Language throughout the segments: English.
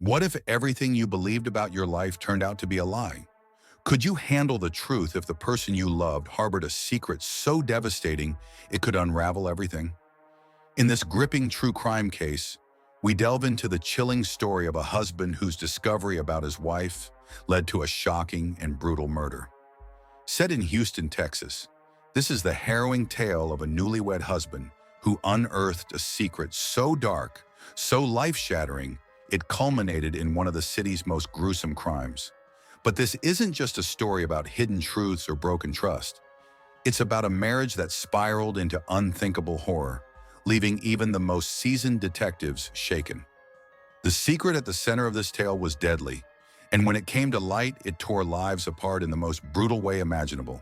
What if everything you believed about your life turned out to be a lie? Could you handle the truth if the person you loved harbored a secret so devastating it could unravel everything? In this gripping true crime case, we delve into the chilling story of a husband whose discovery about his wife led to a shocking and brutal murder. Set in Houston, Texas, this is the harrowing tale of a newlywed husband who unearthed a secret so dark, so life-shattering, it culminated in one of the city's most gruesome crimes. But this isn't just a story about hidden truths or broken trust. It's about a marriage that spiraled into unthinkable horror, leaving even the most seasoned detectives shaken. The secret at the center of this tale was deadly, and when it came to light, it tore lives apart in the most brutal way imaginable.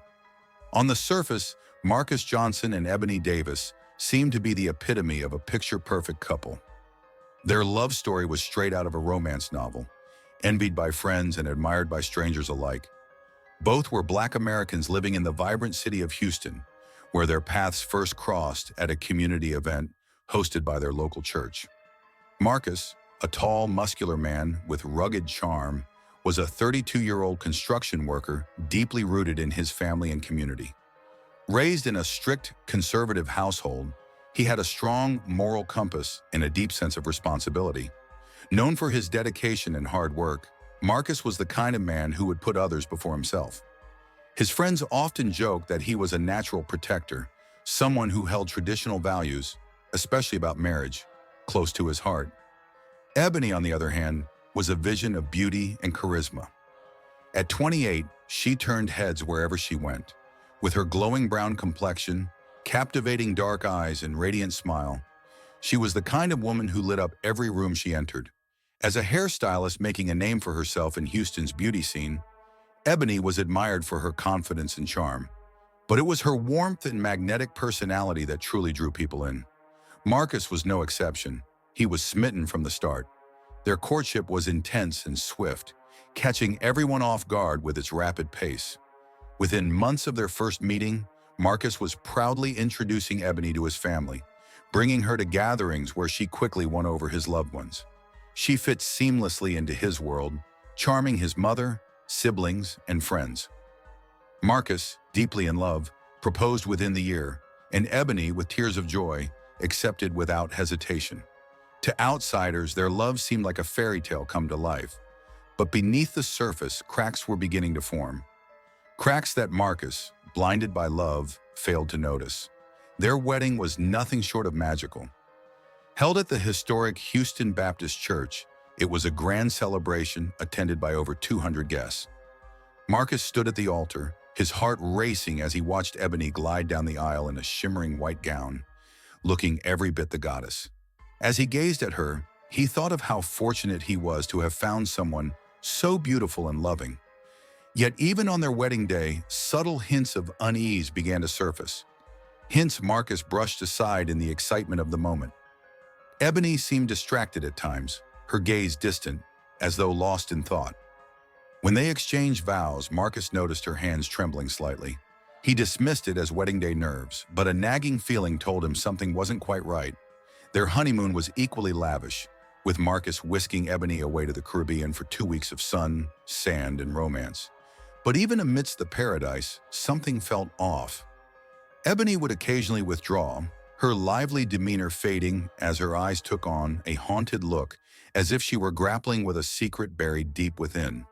On the surface, Marcus Johnson and Ebony Davis seemed to be the epitome of a picture-perfect couple. Their love story was straight out of a romance novel, envied by friends and admired by strangers alike. Both were Black Americans living in the vibrant city of Houston, where their paths first crossed at a community event hosted by their local church. Marcus, a tall, muscular man with rugged charm, was a 32-year-old construction worker deeply rooted in his family and community. Raised in a strict, conservative household, he had a strong moral compass and a deep sense of responsibility. Known for his dedication and hard work, Marcus was the kind of man who would put others before himself. His friends often joked that he was a natural protector, someone who held traditional values, especially about marriage, close to his heart. Ebony, on the other hand, was a vision of beauty and charisma. At 28, she turned heads wherever she went. With her glowing brown complexion, captivating dark eyes, and radiant smile, she was the kind of woman who lit up every room she entered. As a hairstylist making a name for herself in Houston's beauty scene, Ebony was admired for her confidence and charm. But it was her warmth and magnetic personality that truly drew people in. Marcus was no exception. He was smitten from the start. Their courtship was intense and swift, catching everyone off guard with its rapid pace. Within months of their first meeting, Marcus was proudly introducing Ebony to his family, bringing her to gatherings where she quickly won over his loved ones. She fit seamlessly into his world, charming his mother, siblings, and friends. Marcus, deeply in love, proposed within the year, and Ebony, with tears of joy, accepted without hesitation. To outsiders, their love seemed like a fairy tale come to life. But beneath the surface, cracks were beginning to form. Cracks that Marcus, blinded by love, failed to notice. Their wedding was nothing short of magical. Held at the historic Houston Baptist Church, it was a grand celebration attended by over 200 guests. Marcus stood at the altar, his heart racing as he watched Ebony glide down the aisle in a shimmering white gown, looking every bit the goddess. As he gazed at her, he thought of how fortunate he was to have found someone so beautiful and loving. Yet even on their wedding day, subtle hints of unease began to surface. Hints Marcus brushed aside in the excitement of the moment. Ebony seemed distracted at times, her gaze distant, as though lost in thought. When they exchanged vows, Marcus noticed her hands trembling slightly. He dismissed it as wedding day nerves, but a nagging feeling told him something wasn't quite right. Their honeymoon was equally lavish, with Marcus whisking Ebony away to the Caribbean for 2 weeks of sun, sand, and romance. But even amidst the paradise, something felt off. Ebony would occasionally withdraw, her lively demeanor fading as her eyes took on a haunted look, as if she were grappling with a secret buried deep within.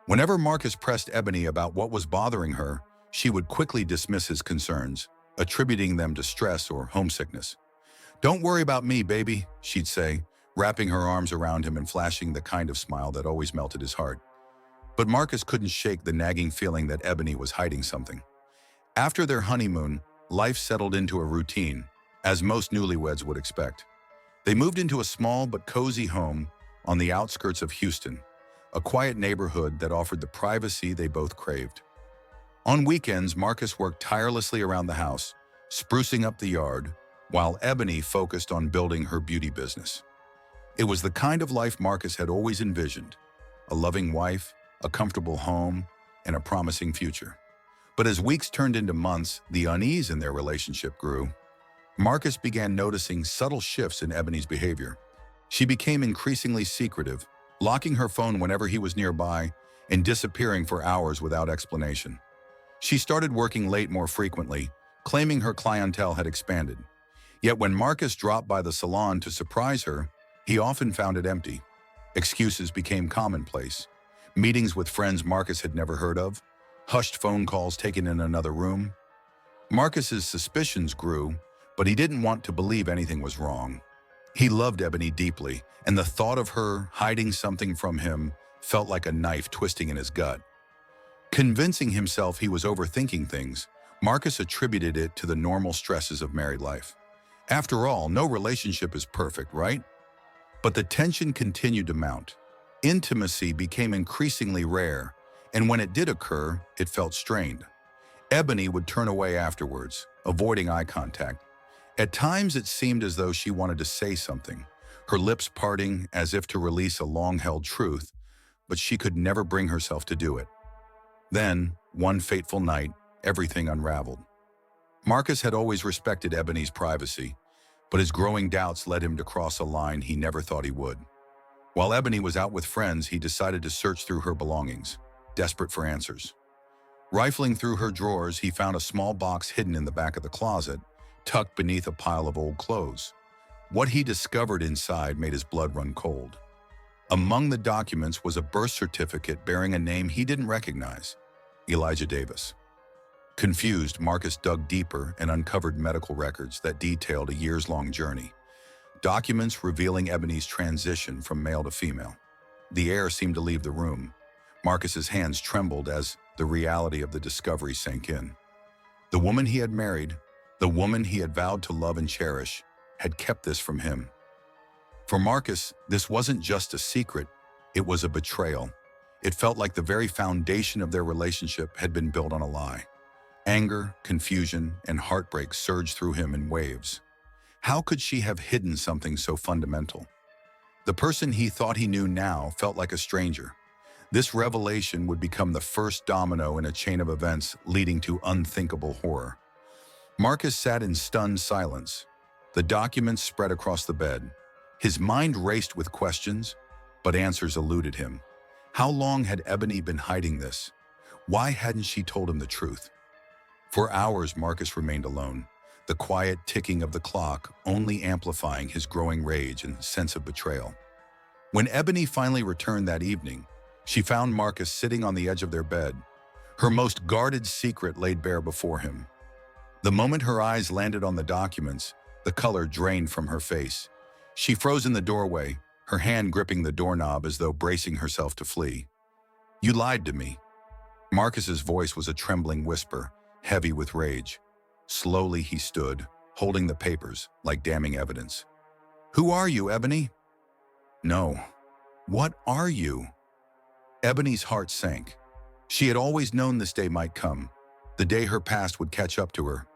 Whenever Marcus pressed Ebony about what was bothering her, she would quickly dismiss his concerns, attributing them to stress or homesickness. "Don't worry about me, baby," she'd say, wrapping her arms around him and flashing the kind of smile that always melted his heart. But Marcus couldn't shake the nagging feeling that Ebony was hiding something. After their honeymoon, life settled into a routine, as most newlyweds would expect. They moved into a small but cozy home on the outskirts of Houston, a quiet neighborhood that offered the privacy they both craved. On weekends, Marcus worked tirelessly around the house, sprucing up the yard, while Ebony focused on building her beauty business. It was the kind of life Marcus had always envisioned: a loving wife, a comfortable home, and a promising future. But as weeks turned into months, the unease in their relationship grew. Marcus began noticing subtle shifts in Ebony's behavior. She became increasingly secretive, locking her phone whenever he was nearby and disappearing for hours without explanation. She started working late more frequently, claiming her clientele had expanded. Yet when Marcus dropped by the salon to surprise her, he often found it empty. Excuses became commonplace. Meetings with friends Marcus had never heard of, hushed phone calls taken in another room. Marcus's suspicions grew, but he didn't want to believe anything was wrong. He loved Ebony deeply, and the thought of her hiding something from him felt like a knife twisting in his gut. Convincing himself he was overthinking things, Marcus attributed it to the normal stresses of married life. After all, no relationship is perfect, right? But the tension continued to mount. Intimacy became increasingly rare, and when it did occur, it felt strained. Ebony would turn away afterwards, avoiding eye contact. At times it seemed as though she wanted to say something, her lips parting as if to release a long-held truth, but she could never bring herself to do it. Then, one fateful night, everything unraveled. Marcus had always respected Ebony's privacy, but his growing doubts led him to cross a line he never thought he would. While Ebony was out with friends, he decided to search through her belongings, desperate for answers. Rifling through her drawers, he found a small box hidden in the back of the closet, tucked beneath a pile of old clothes. What he discovered inside made his blood run cold. Among the documents was a birth certificate bearing a name he didn't recognize, Elijah Davis. Confused, Marcus dug deeper and uncovered medical records that detailed a years-long journey. Documents revealing Ebony's transition from male to female. The air seemed to leave the room. Marcus's hands trembled as the reality of the discovery sank in. The woman he had married, the woman he had vowed to love and cherish, had kept this from him. For Marcus, this wasn't just a secret, it was a betrayal. It felt like the very foundation of their relationship had been built on a lie. Anger, confusion, and heartbreak surged through him in waves. How could she have hidden something so fundamental? The person he thought he knew now felt like a stranger. This revelation would become the first domino in a chain of events leading to unthinkable horror. Marcus sat in stunned silence. The documents spread across the bed. His mind raced with questions, but answers eluded him. How long had Ebony been hiding this? Why hadn't she told him the truth? For hours, Marcus remained alone, the quiet ticking of the clock only amplifying his growing rage and sense of betrayal. When Ebony finally returned that evening, she found Marcus sitting on the edge of their bed, her most guarded secret laid bare before him. The moment her eyes landed on the documents, the color drained from her face. She froze in the doorway, her hand gripping the doorknob as though bracing herself to flee. "You lied to me." Marcus's voice was a trembling whisper, heavy with rage. Slowly he stood, holding the papers like damning evidence. "Who are you, Ebony?" "No. What are you?" Ebony's heart sank. She had always known this day might come, the day her past would catch up to her.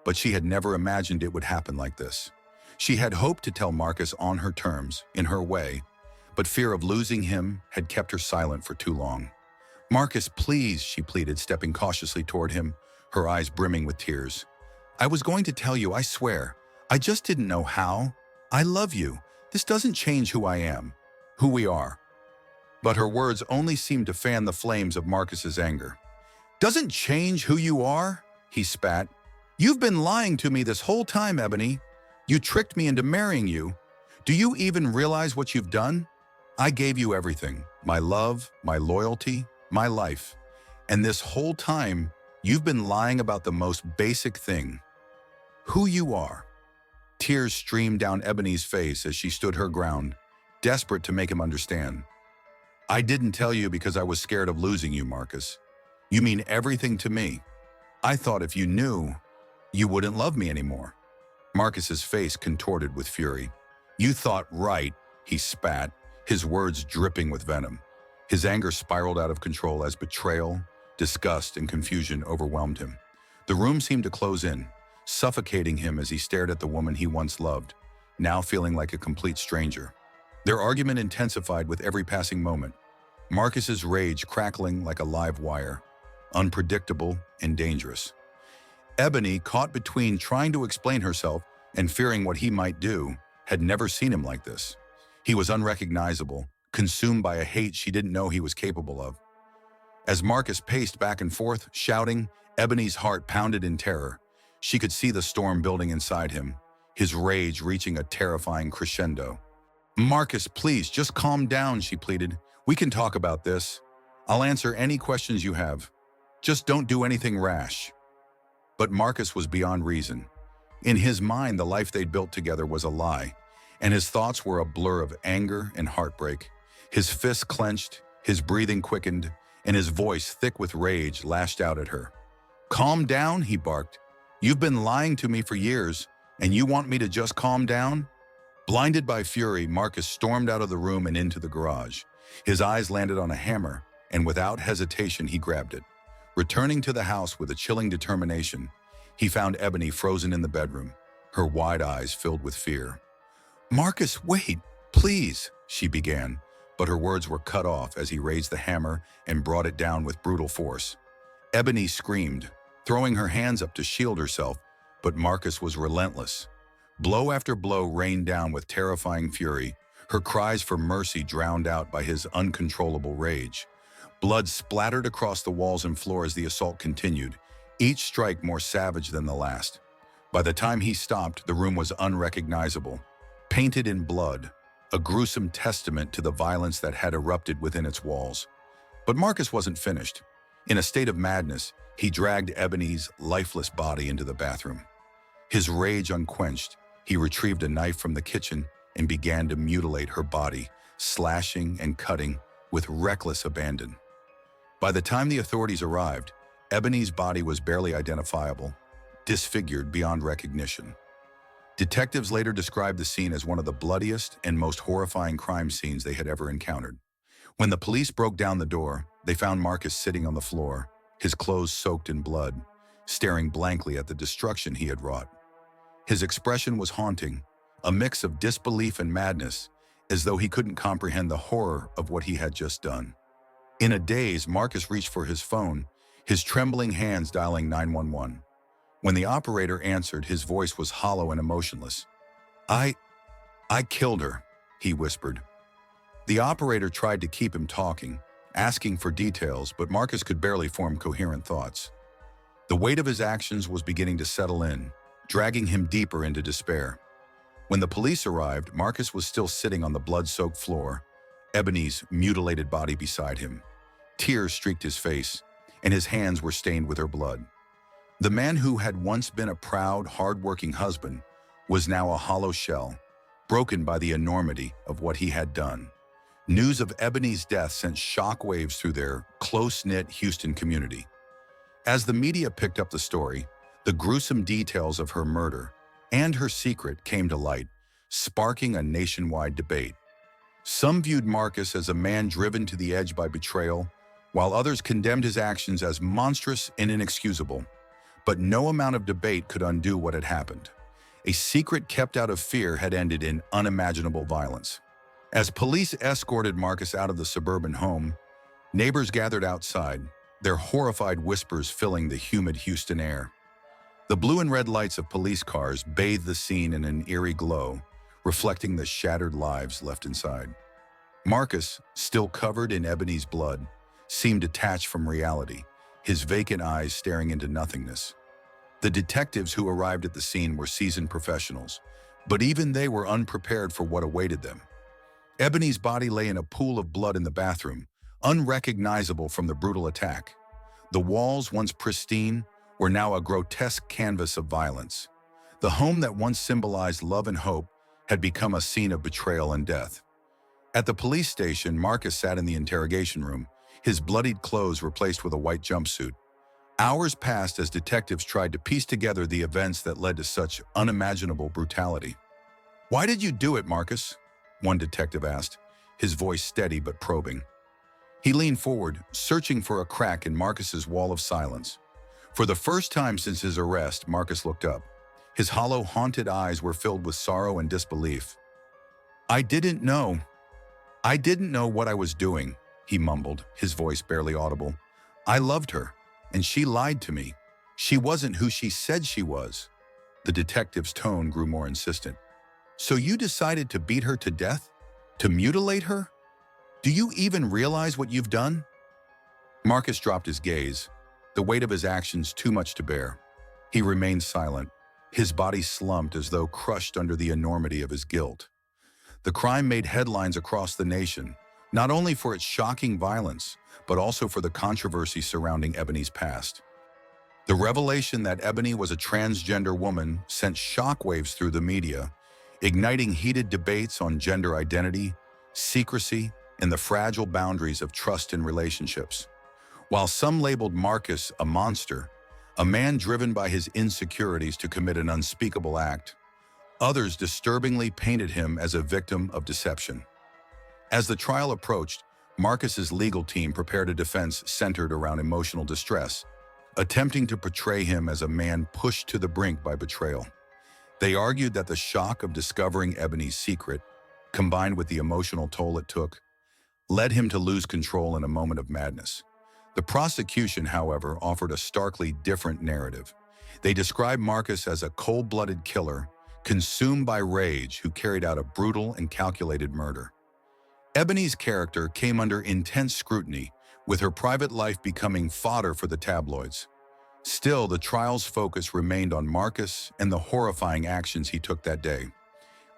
But she had never imagined it would happen like this. She had hoped to tell Marcus on her terms, in her way, but fear of losing him had kept her silent for too long. "Marcus, please," she pleaded, stepping cautiously toward him, her eyes brimming with tears. "I was going to tell you, I swear. I just didn't know how. I love you. This doesn't change who I am, who we are." But her words only seemed to fan the flames of Marcus's anger. "Doesn't change who you are?" he spat. "You've been lying to me this whole time, Ebony. You tricked me into marrying you. Do you even realize what you've done? I gave you everything, my love, my loyalty, my life. And this whole time, you've been lying about the most basic thing, who you are." Tears streamed down Ebony's face as she stood her ground, desperate to make him understand. "I didn't tell you because I was scared of losing you, Marcus. You mean everything to me. I thought if you knew, you wouldn't love me anymore." Marcus's face contorted with fury. "You thought right," he spat, his words dripping with venom. His anger spiraled out of control as betrayal, disgust, and confusion overwhelmed him. The room seemed to close in, suffocating him as he stared at the woman he once loved, now feeling like a complete stranger. Their argument intensified with every passing moment, Marcus's rage crackling like a live wire, unpredictable and dangerous. Ebony, caught between trying to explain herself and fearing what he might do, had never seen him like this. He was unrecognizable, consumed by a hate she didn't know he was capable of. As Marcus paced back and forth, shouting, Ebony's heart pounded in terror. She could see the storm building inside him, his rage reaching a terrifying crescendo. Marcus, please, just calm down, she pleaded. We can talk about this. I'll answer any questions you have. Just don't do anything rash. But Marcus was beyond reason. In his mind, the life they'd built together was a lie, and his thoughts were a blur of anger and heartbreak. His fists clenched, his breathing quickened, and his voice, thick with rage, lashed out at her. Calm down, he barked. You've been lying to me for years, and you want me to just calm down? Blinded by fury, Marcus stormed out of the room and into the garage. His eyes landed on a hammer, and without hesitation, he grabbed it. Returning to the house with a chilling determination, he found Ebony frozen in the bedroom, her wide eyes filled with fear. Marcus, wait, please, she began, but her words were cut off as he raised the hammer and brought it down with brutal force. Ebony screamed, throwing her hands up to shield herself, but Marcus was relentless. Blow after blow rained down with terrifying fury, her cries for mercy drowned out by his uncontrollable rage. Blood splattered across the walls and floor as the assault continued, each strike more savage than the last. By the time he stopped, the room was unrecognizable, painted in blood, a gruesome testament to the violence that had erupted within its walls. But Marcus wasn't finished. In a state of madness, he dragged Ebony's lifeless body into the bathroom. His rage unquenched, he retrieved a knife from the kitchen and began to mutilate her body, slashing and cutting with reckless abandon. By the time the authorities arrived, Ebony's body was barely identifiable, disfigured beyond recognition. Detectives later described the scene as one of the bloodiest and most horrifying crime scenes they had ever encountered. When the police broke down the door, they found Marcus sitting on the floor, his clothes soaked in blood, staring blankly at the destruction he had wrought. His expression was haunting, a mix of disbelief and madness, as though he couldn't comprehend the horror of what he had just done. In a daze, Marcus reached for his phone, his trembling hands dialing 911. When the operator answered, his voice was hollow and emotionless. I killed her, he whispered. The operator tried to keep him talking, asking for details, but Marcus could barely form coherent thoughts. The weight of his actions was beginning to settle in, dragging him deeper into despair. When the police arrived, Marcus was still sitting on the blood-soaked floor, Ebony's mutilated body beside him. Tears streaked his face, and his hands were stained with her blood. The man who had once been a proud, hard-working husband was now a hollow shell, broken by the enormity of what he had done. News of Ebony's death sent shockwaves through their close-knit Houston community. As the media picked up the story, the gruesome details of her murder and her secret came to light, sparking a nationwide debate. Some viewed Marcus as a man driven to the edge by betrayal, while others condemned his actions as monstrous and inexcusable. But no amount of debate could undo what had happened. A secret kept out of fear had ended in unimaginable violence. As police escorted Marcus out of the suburban home, neighbors gathered outside, their horrified whispers filling the humid Houston air. The blue and red lights of police cars bathed the scene in an eerie glow, reflecting the shattered lives left inside. Marcus, still covered in Ebony's blood, seemed detached from reality, his vacant eyes staring into nothingness. The detectives who arrived at the scene were seasoned professionals, but even they were unprepared for what awaited them. Ebony's body lay in a pool of blood in the bathroom, unrecognizable from the brutal attack. The walls, once pristine, were now a grotesque canvas of violence. The home that once symbolized love and hope had become a scene of betrayal and death. At the police station, Marcus sat in the interrogation room, his bloodied clothes replaced with a white jumpsuit. Hours passed as detectives tried to piece together the events that led to such unimaginable brutality. "Why did you do it, Marcus?" one detective asked, his voice steady but probing. He leaned forward, searching for a crack in Marcus's wall of silence. For the first time since his arrest, Marcus looked up. His hollow, haunted eyes were filled with sorrow and disbelief. I didn't know what I was doing," he mumbled, his voice barely audible. "I loved her, and she lied to me. She wasn't who she said she was." The detective's tone grew more insistent. "So you decided to beat her to death? To mutilate her?" Do you even realize what you've done? Marcus dropped his gaze, the weight of his actions too much to bear. He remained silent, his body slumped as though crushed under the enormity of his guilt. The crime made headlines across the nation, not only for its shocking violence, but also for the controversy surrounding Ebony's past. The revelation that Ebony was a transgender woman sent shockwaves through the media, igniting heated debates on gender identity, secrecy, and the fragile boundaries of trust in relationships. While some labeled Marcus a monster, a man driven by his insecurities to commit an unspeakable act, others disturbingly painted him as a victim of deception. As the trial approached, Marcus's legal team prepared a defense centered around emotional distress, attempting to portray him as a man pushed to the brink by betrayal. They argued that the shock of discovering Ebony's secret, combined with the emotional toll it took, led him to lose control in a moment of madness. The prosecution, however, offered a starkly different narrative. They described Marcus as a cold-blooded killer, consumed by rage, who carried out a brutal and calculated murder. Ebony's character came under intense scrutiny, with her private life becoming fodder for the tabloids. Still, the trial's focus remained on Marcus and the horrifying actions he took that day.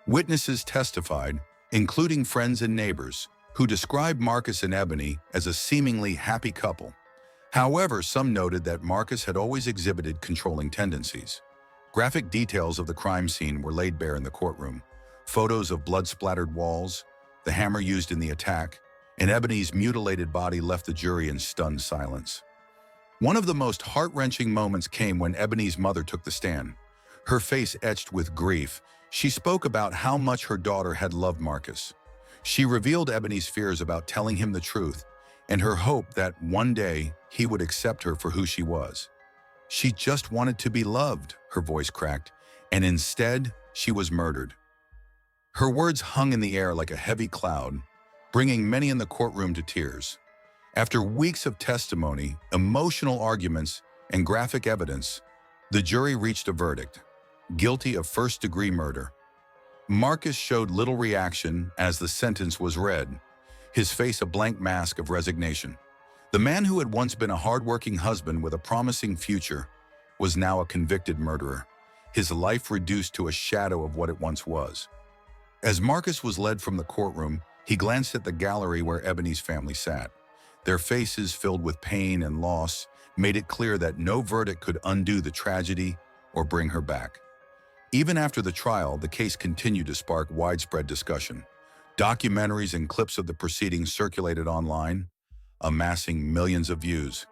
Witnesses testified, including friends and neighbors, who described Marcus and Ebony as a seemingly happy couple. However, some noted that Marcus had always exhibited controlling tendencies. Graphic details of the crime scene were laid bare in the courtroom. Photos of blood-splattered walls, the hammer used in the attack, and Ebony's mutilated body left the jury in stunned silence. One of the most heart-wrenching moments came when Ebony's mother took the stand. Her face etched with grief, she spoke about how much her daughter had loved Marcus. She revealed Ebony's fears about telling him the truth and her hope that one day he would accept her for who she was. She just wanted to be loved, her voice cracked, and instead, she was murdered. Her words hung in the air like a heavy cloud, bringing many in the courtroom to tears. After weeks of testimony, emotional arguments, and graphic evidence, the jury reached a verdict: guilty of first-degree murder. Marcus showed little reaction as the sentence was read, his face a blank mask of resignation. The man who had once been a hard-working husband with a promising future was now a convicted murderer, his life reduced to a shadow of what it once was. As Marcus was led from the courtroom, he glanced at the gallery where Ebony's family sat. Their faces, filled with pain and loss, made it clear that no verdict could undo the tragedy or bring her back. Even after the trial, the case continued to spark widespread discussion. Documentaries and clips of the proceedings circulated online, amassing millions of views.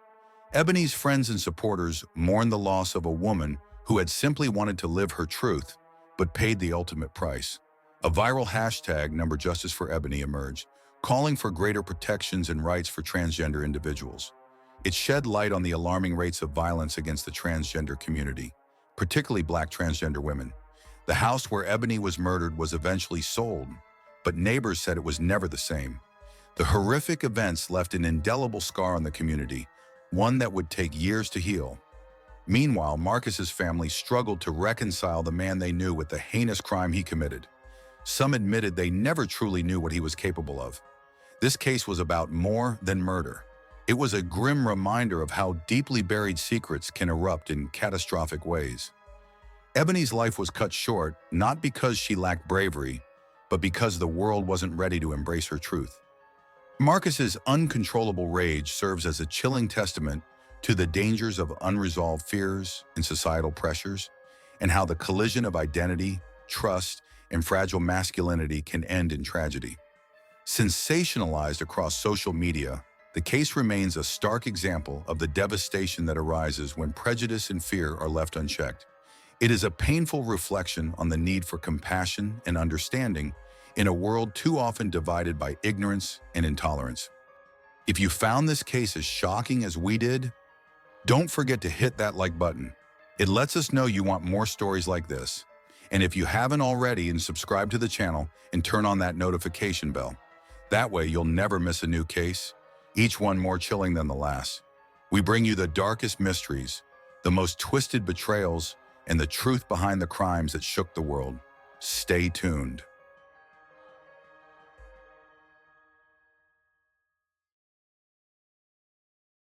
Ebony's friends and supporters mourned the loss of a woman who had simply wanted to live her truth, but paid the ultimate price. A viral hashtag, #JusticeForEbony, emerged, calling for greater protections and rights for transgender individuals. It shed light on the alarming rates of violence against the transgender community, particularly Black transgender women. The house where Ebony was murdered was eventually sold, but neighbors said it was never the same. The horrific events left an indelible scar on the community, one that would take years to heal. Meanwhile, Marcus's family struggled to reconcile the man they knew with the heinous crime he committed. Some admitted they never truly knew what he was capable of. This case was about more than murder. It was a grim reminder of how deeply buried secrets can erupt in catastrophic ways. Ebony's life was cut short, not because she lacked bravery, but because the world wasn't ready to embrace her truth. Marcus's uncontrollable rage serves as a chilling testament to the dangers of unresolved fears and societal pressures, and how the collision of identity, trust, and fragile masculinity can end in tragedy. Sensationalized across social media, the case remains a stark example of the devastation that arises when prejudice and fear are left unchecked. It is a painful reflection on the need for compassion and understanding in a world too often divided by ignorance and intolerance. If you found this case as shocking as we did, don't forget to hit that like button. It lets us know you want more stories like this. And if you haven't already, and subscribe to the channel and turn on that notification bell. That way you'll never miss a new case, each one more chilling than the last. We bring you the darkest mysteries, the most twisted betrayals, and the truth behind the crimes that shook the world. Stay tuned.